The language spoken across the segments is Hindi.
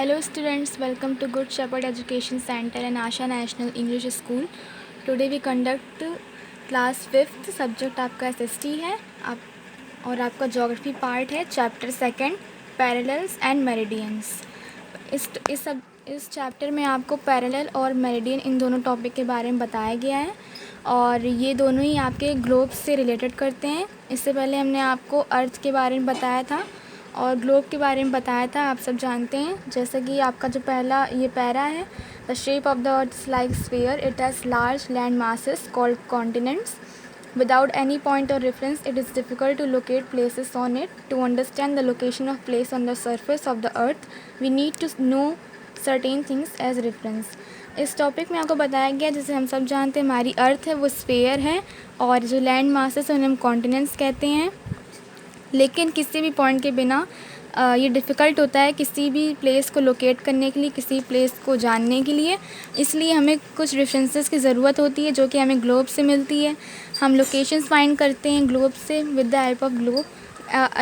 Hello students, welcome to Good Shepherd Education Center and Asha National English School. Today we conduct class 5th subject आपका SST है आप और आपका ज्योग्राफी पार्ट है chapter second parallels and meridians. इस चैप्टर में आपको पैरेलल और मेरिडियन इन दोनों टॉपिक के बारे में बताया गया है और ये दोनों ही आपके ग्लोब से रिलेटेड करते हैं। इससे पहले हमने आपको अर्थ के बारे में बताया था और ग्लोब के बारे में बताया था, आप सब जानते हैं। जैसे कि आपका जो पहला ये पैरा है, the shape of the earth is like sphere, it has large land masses called continents. Without any point or reference, it is difficult to locate places on it. To understand the location of place on the surface of the earth, we need to know certain things as reference. इस टॉपिक में आपको बताया गया, जैसे हम सब जानते हैं हमारी अर्थ है वो स्फीयर है और जो लैंड मासेस हैं उन्हें हम कॉन्टिनेंट्स कहते हैं। लेकिन किसी भी पॉइंट के बिना ये डिफ़िकल्ट होता है किसी भी प्लेस को लोकेट करने के लिए, किसी प्लेस को जानने के लिए। इसलिए हमें कुछ रेफरेंसेस की ज़रूरत होती है जो कि हमें ग्लोब से मिलती है। हम लोकेशंस फाइंड करते हैं ग्लोब से with the help of globe.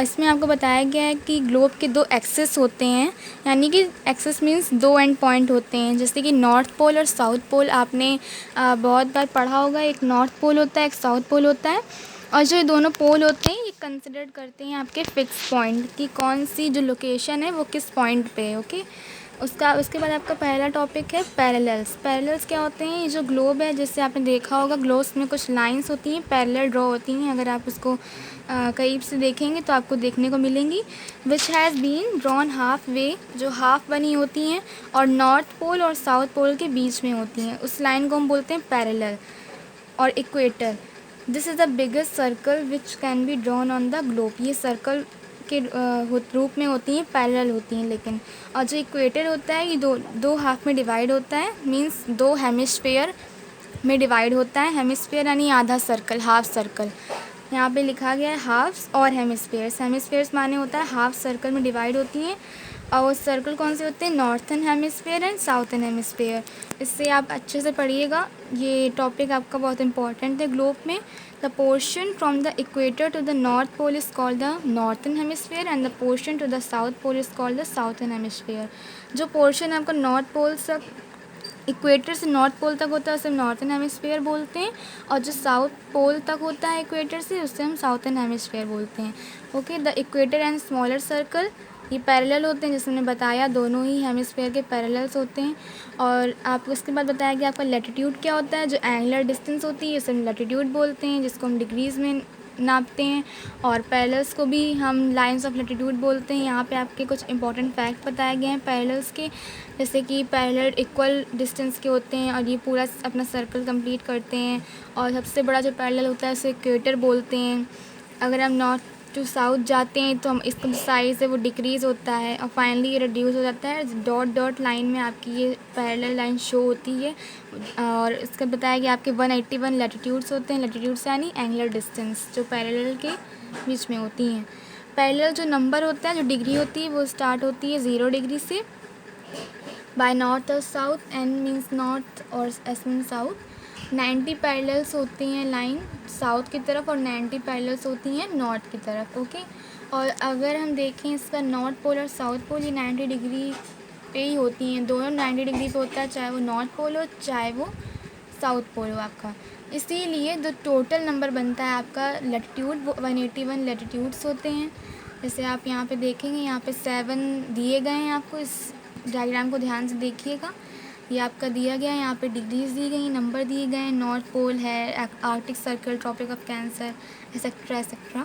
इसमें आपको बताया गया है कि ग्लोब के दो एक्सेस होते हैं, यानी कि एक्सेस मीन्स दो एंड पॉइंट होते हैं। जैसे कि नॉर्थ पोल और साउथ पोल आपने बहुत बार पढ़ा होगा। एक नॉर्थ पोल होता है, एक साउथ पोल होता है और जो ये दोनों पोल होते हैं ये कंसिडर करते हैं आपके फिक्स पॉइंट कि कौन सी जो लोकेशन है वो किस पॉइंट पे है। ओके, उसके बाद आपका पहला टॉपिक है पैरेलल्स। पैरेलल्स क्या होते हैं? ये जो ग्लोब है, जिससे आपने देखा होगा ग्लोब्स में कुछ लाइंस होती हैं, पैरेलल ड्रॉ होती हैं। अगर आप उसको करीब से देखेंगे तो आपको देखने को मिलेंगी। Which has been drawn half way, जो हाफ बनी होती हैं और नॉर्थ पोल और साउथ पोल के बीच में होती हैं, उस लाइन को हम बोलते हैं पैरेलल। और equator, this is the biggest circle which can be drawn on the globe. ये सर्कल के रूप में होती हैं, पैरेलल होती हैं लेकिन। और जो इक्वेटर होता है ये दो हाफ में डिवाइड होता है, मींस दो हेमिस्फेयर में डिवाइड होता है। हेमिस्फेयर यानी आधा सर्कल, हाफ सर्कल। यहाँ पे लिखा गया है हाफ्स और हेमिस्फेयर्स। हेमिस्फेयर्स माने होता है हाफ सर्कल में डिवाइड होती हैं और वो सर्कल कौन से होते हैं? Northern hemisphere and southern hemisphere. इससे आप अच्छे से पढ़िएगा, ये टॉपिक आपका बहुत इंपॉर्टेंट है ग्लोब में। The portion from the equator to the north pole is called the northern hemisphere and the portion to the south pole is called the southern hemisphere. जो पोर्शन आपका नॉर्थ पोल से इक्वेटर से नॉर्थ पोल तक होता है उसे हम नॉर्थन हेमिस्फेयर बोलते हैं और जो साउथ पोल तक होता है इक्वेटर से उससे हम साउथर्न हेमिस्फेयर बोलते हैं। Okay, the equator and smaller circle ये पैरेलल होते हैं, जैसे मैंने बताया दोनों ही हेमिस्फेयर के पैरेलल्स होते हैं। और आपको इसके बाद बताया कि आपका लैटिट्यूड क्या होता है। जो एंगुलर डिस्टेंस होती है उसे हम लैटिट्यूड बोलते हैं, जिसको हम डिग्रीज़ में नापते हैं। और पैरेलल्स को भी हम लाइंस ऑफ लैटिट्यूड बोलते हैं। यहाँ पे आपके कुछ इंपॉर्टेंट फैक्ट बताए गए हैं पैरेलल्स के, जैसे कि पैरेलल इक्वल डिस्टेंस के होते हैं और ये पूरा अपना सर्कल कंप्लीट करते हैं। और सबसे बड़ा जो पैरेलल होता है उसे इक्वेटर बोलते हैं। अगर हम नॉर्थ टू साउथ जाते हैं तो हम इसका जो साइज़ है वो डिक्रीज़ होता है और फाइनली ये रिड्यूस हो जाता है। डॉट डॉट लाइन में आपकी ये पैरेलल लाइन शो होती है। और इसका बताया कि आपके 181 लैटिट्यूड्स होते हैं। लैटिट्यूड्स यानी एंगुलर डिस्टेंस जो पैरेलल के बीच में होती हैं। पैरेलल जो नंबर होता है, जो डिग्री होती है वो स्टार्ट होती है 0 डिग्री से। बाय नॉर्थ और साउथ, एन मीन्स नॉर्थ और एस मीन्स साउथ। 90 पैरेलल्स होती हैं लाइन साउथ की तरफ और 90 पैरेलल्स होती हैं नॉर्थ की तरफ। ओके, और अगर हम देखें इसका नॉर्थ पोल और साउथ पोल ये 90 डिग्री पे ही होती हैं, दोनों 90 डिग्री पे होता है, चाहे वो नॉर्थ पोल हो चाहे वो साउथ पोल हो आपका। इसीलिए जो टोटल नंबर बनता है आपका लैटिट्यूड वो 181 लैटिट्यूड्स होते हैं। जैसे आप यहाँ पे देखेंगे, यहाँ पे 7 दिए गए हैं। आपको इस डायग्राम को ध्यान से देखिएगा, ये आपका दिया गया है। यहाँ पे डिग्रीज दी गई, नंबर दिए गए हैं। नॉर्थ पोल है, Arctic Circle, Tropic of Cancer, etcetera etcetera.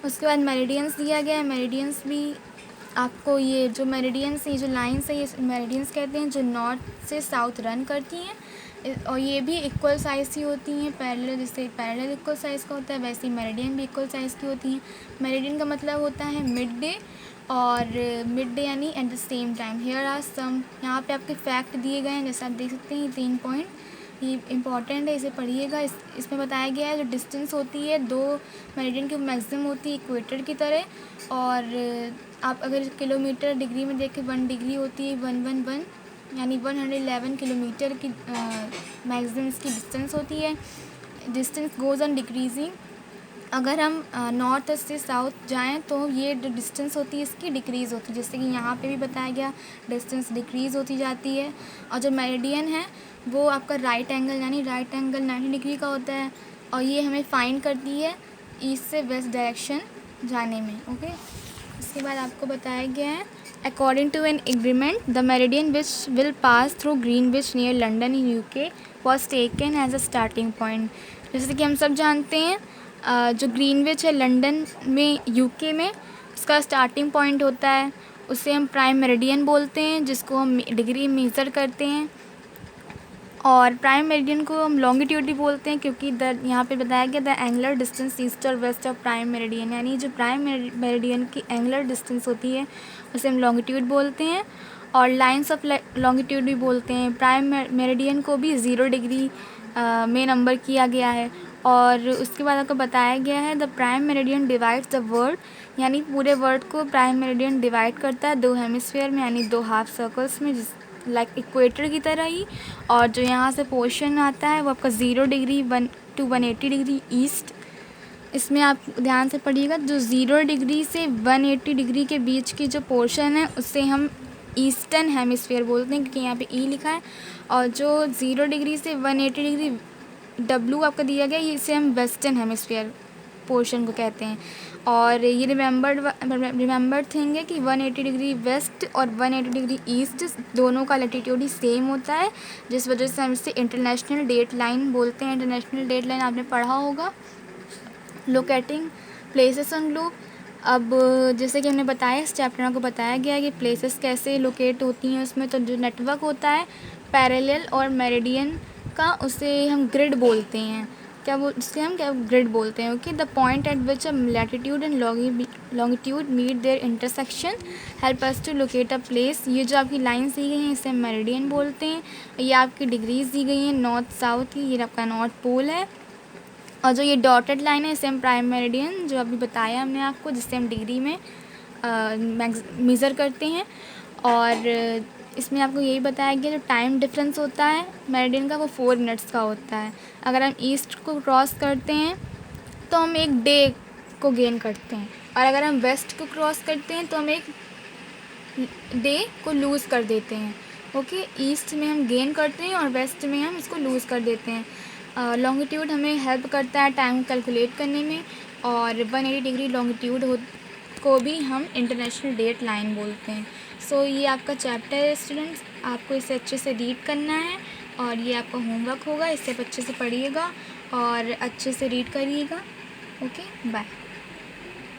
उसके बाद मेरिडियंस दिया गया है। मेरिडियंस भी आपको, ये जो मेरिडियंस, ये जो लाइंस है ये मेरिडियंस कहते हैं, जो नॉर्थ से साउथ रन करती हैं और ये भी इक्वल साइज़ की होती हैं। पैरेलल, जैसे पैरेलल इक्वल साइज़ का होता है वैसे ही मेरिडियन भी इक्वल साइज़ की होती हैं। मेरिडियन का मतलब होता है मिड डे, और मिड डे यानी at the same time. Here are some, यहाँ पे आपके फैक्ट दिए गए हैं, जैसे आप देख सकते हैं ये 3 पॉइंट, ये इंपॉर्टेंट है, इसे पढ़िएगा। इसमें बताया गया है जो डिस्टेंस होती है दो मेरिडियन की मैक्सिमम होती है इक्वेटर की तरह। और आप अगर किलोमीटर डिग्री में देखें 1 डिग्री होती है 111 यानी 111 किलोमीटर की मैक्सिमम इसकी डिस्टेंस होती है। डिस्टेंस गोज़ ऑन डिक्रीजिंग अगर हम नॉर्थ से साउथ जाएं तो ये जो डिस्टेंस होती है इसकी डिक्रीज़ होती है, जैसे कि यहाँ पे भी बताया गया डिस्टेंस डिक्रीज़ होती जाती है। और जो मेरिडियन है वो आपका राइट एंगल यानी राइट एंगल 90 डिग्री का होता है, और ये हमें फाइंड करती है ईस्ट से वेस्ट डायरेक्शन जाने में। ओके, इसके बाद आपको बताया गया है according to an agreement the meridian which will pass through Greenwich near London in UK was taken as a starting point. जैसे कि हम सब जानते हैं जो ग्रीनविच है लंदन में यूके में, उसका स्टार्टिंग पॉइंट होता है, उसे हम प्राइम मेरिडियन बोलते हैं, जिसको हम डिग्री मेज़र करते हैं। और प्राइम मेरिडियन को हम लॉन्गिट्यूड भी बोलते हैं, क्योंकि यहाँ पे बताया गया द एंगुलर डिस्टेंस ईस्ट और वेस्ट ऑफ प्राइम मेरिडियन, यानी जो प्राइम मेरिडियन की एंगुलर डिस्टेंस होती है उसे हम लॉन्गिट्यूड बोलते हैं। और लाइंस ऑफ लॉन्गिट्यूड भी बोलते हैं। प्राइम मेरिडियन को भी 0 डिग्री में नंबर किया गया है। और उसके बाद आपको बताया गया है the prime meridian divides the world, यानी पूरे वर्ल्ड को प्राइम मेरिडियन डिवाइड करता है 2 हेमिस्फीयर में, यानी 2 हाफ सर्कल्स में, जिस लाइक इक्वेटर की तरह ही। और जो यहाँ से पोर्शन आता है वो आपका 0 डिग्री 1 to 180 डिग्री ईस्ट। इसमें आप ध्यान से पढ़िएगा, जो 0 डिग्री से 180 डिग्री के बीच की जो पोर्शन है उससे हम ईस्टर्न हेमिस्फीयर बोलते हैं, क्योंकि यहाँ पे ई लिखा है। और जो 0 डिग्री से 180 डिग्री डब्लू आपका दिया गया, इसे हम वेस्टर्न हेमिस्फीयर पोर्शन को कहते हैं। और ये रिमेंबर्ड थिंग है कि 180 डिग्री वेस्ट और 180 डिग्री ईस्ट दोनों का लैटिट्यूड ही सेम होता है, जिस वजह से हम इसे इंटरनेशनल डेट लाइन बोलते हैं। इंटरनेशनल डेट लाइन आपने पढ़ा होगा। लोकेटिंग प्लेसेस ऑन ग्लोब, अब जैसे कि हमने बताया इस चैप्टर में को बताया गया है कि प्लेसेस कैसे लोकेट होती हैं उसमें। तो जो नेटवर्क होता है पैरेलल और मेरिडियन का, उसे हम ग्रिड बोलते हैं। उसके हम क्या ग्रिड बोलते हैं। Okay, the point at which a latitude and longitude meet their intersection help us to locate a place. ये जो आपकी लाइन्स दी गई हैं इसे हम मेरिडियन बोलते हैं। ये आपकी डिग्रीज दी गई हैं नॉर्थ साउथ की, ये आपका नॉर्थ पोल है। और जो ये डॉटेड लाइन है इसे हम प्राइम मेरिडियन, जो अभी बताया हमने आपको, जिससे हम डिग्री में मेज़र करते हैं। और इसमें आपको यही बताया गया जो टाइम डिफरेंस होता है मेरिडियन का वो 4 मिनट्स का होता है। अगर हम ईस्ट को क्रॉस करते हैं तो हम एक डे को गेन करते हैं, और अगर हम वेस्ट को क्रॉस करते हैं तो हम एक डे को लूज़ कर देते हैं। ओके, ईस्ट में हम गेन करते हैं और वेस्ट में हम इसको लूज़ कर देते हैं। लॉन्गिट्यूड हमें हेल्प करता है टाइम कैलकुलेट करने में, और 180 डिग्री लॉन्गिट्यूड को भी हम इंटरनेशनल डेट लाइन बोलते हैं। सो ये आपका चैप्टर है स्टूडेंट्स, आपको इसे अच्छे से रीड करना है, और ये आपका होमवर्क होगा, इसे आप अच्छे से पढ़िएगा और अच्छे से रीड करिएगा। Okay, bye.